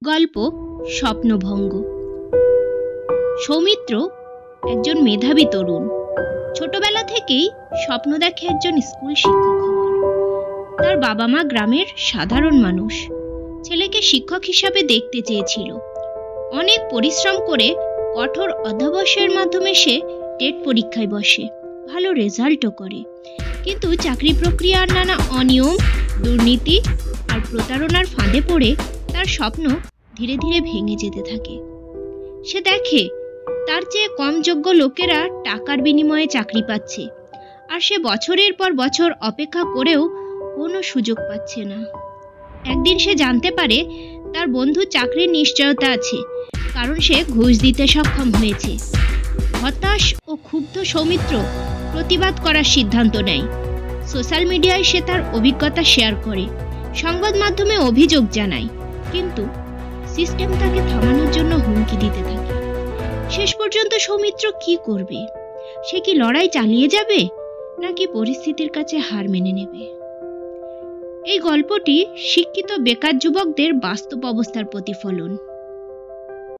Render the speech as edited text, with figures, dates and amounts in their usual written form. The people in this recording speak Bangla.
গল্প স্বপ্নভঙ্গ। সৌমিত্র একজন মেধাবী তরুণ। ছোটবেলা থেকেই স্বপ্ন দেখে একজন স্কুল শিক্ষক হওয়ার। তার বাবা মা গ্রামের সাধারণ মানুষ। ছেলেকে শিক্ষক হিসাবে দেখতে চেয়েছিল। অনেক পরিশ্রম করে কঠোর অধ্যবসায়ের মাধ্যমে সে টেট পরীক্ষায় বসে, ভালো রেজাল্টও করে। কিন্তু চাকরি প্রক্রিয়ার নানা অনিয়ম, দুর্নীতি আর প্রতারণার ফাঁদে পড়ে তার স্বপ্ন ধীরে ধীরে ভেঙে যেতে থাকে। সে দেখে তার চেয়ে কম যোগ্য লোকেরা টাকার বিনিময়ে চাকরি পাচ্ছে, আর সে বছরের পর বছর অপেক্ষা করেও কোনো সুযোগ পাচ্ছে না। একদিন সে জানতে পারে তার বন্ধু চাকরির নিশ্চয়তা আছে, কারণ সে ঘুষ দিতে সক্ষম হয়েছে। হতাশ ও ক্ষুব্ধ সৌমিত্র প্রতিবাদ করার সিদ্ধান্ত নেয়। সোশ্যাল মিডিয়ায় সে তার অভিজ্ঞতা শেয়ার করে, সংবাদ মাধ্যমে অভিযোগ জানায়, কিন্তু সিস্টেম তাকে থামানোর জন্য হুমকি দিতে থাকে। শেষ পর্যন্ত সৌমিত্র কি করবে? সে কি লড়াই চালিয়ে যাবে, নাকি পরিস্থিতির কাছে হার মেনে নেবে? এই গল্পটি শিক্ষিত বেকার যুবকদের বাস্তব অবস্থার প্রতিফলন।